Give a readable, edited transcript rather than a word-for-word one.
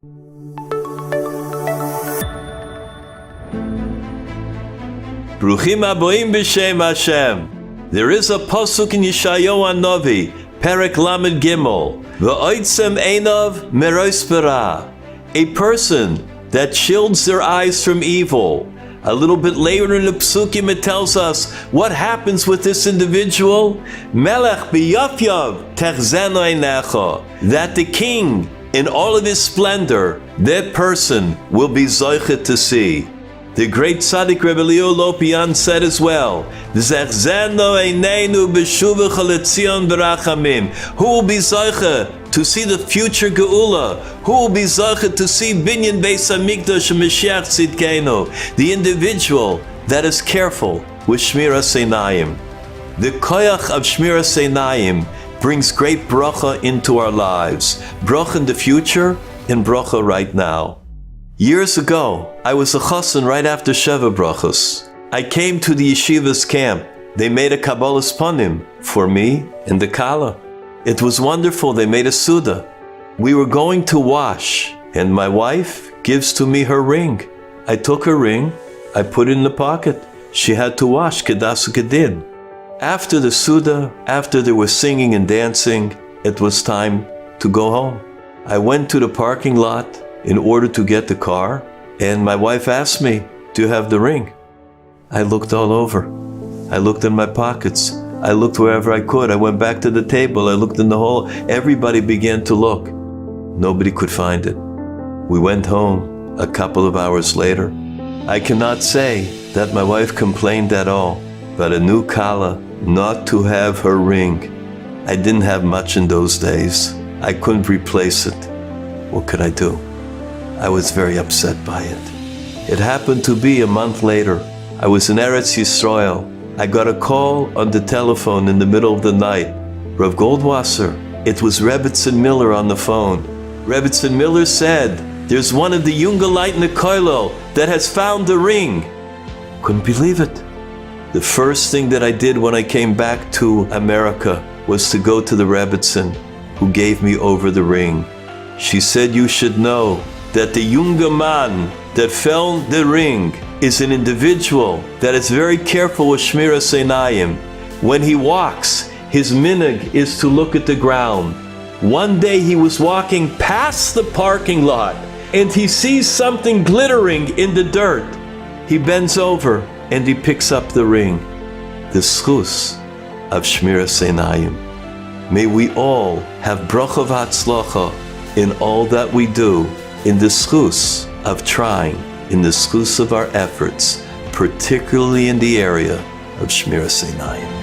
Bruchim aboim b'shem Hashem. There is a pasuk in Yeshayahu Hanavi, Perek Lamed Gimel, V'oitzem einav merospera. A person that shields their eyes from evil. A little bit later in the Psukim it tells us what happens with this individual. Melech b'yafyav techzeno einecha. That the king, in all of his splendor, that person will be zoichet to see. The great tzaddik Rebbe Leo Lopian said as well, Zechzeno eineinu b'shuvah letzion b'rachamim. Who will be zoichet to see the future geula? Who will be zoichet to see binyan beis hamikdash and Mashiach tzidkenu? The individual that is careful with shmiras einayim. The koyach of shmiras einayim brings great bracha into our lives. Bracha in the future and bracha right now. Years ago, I was a chassan right after Sheva Brachos. I came to the yeshiva's camp. They made a Kabbalas Panim for me and the Kala. It was wonderful. They made a Suda. We were going to wash, and my wife gives to me her ring. I took her ring, I put it in the pocket. She had to wash, Kedas Kedin. After the Suda, after there was singing and dancing, it was time to go home. I went to the parking lot in order to get the car, and my wife asked me, do you have the ring? I looked all over. I looked in my pockets. I looked wherever I could. I went back to the table. I looked in the hall. Everybody began to look. Nobody could find it. We went home a couple of hours later. I cannot say that my wife complained at all, but a new Kala not to have her ring. I didn't have much in those days. I couldn't replace it. What could I do? I was very upset by it. It happened to be a month later. I was in Eretz Yisrael. I got a call on the telephone in the middle of the night. Rav Goldwasser. It was Rebbitzin Miller on the phone. Rebbitzin Miller said, there's one of the Jungelite in the Koilel that has found the ring. Couldn't believe it. The first thing that I did when I came back to America was to go to the Rebbitzin, who gave me over the ring. She said, you should know that the younger man that found the ring is an individual that is very careful with shmiras einayim. When he walks, his minhag is to look at the ground. One day he was walking past the parking lot and he sees something glittering in the dirt. He bends over and he picks up the ring. The schus of shmiras einayim. May we all have bracha v'hatzlacha in all that we do, in the schus of trying, in the schus of our efforts, particularly in the area of shmiras einayim.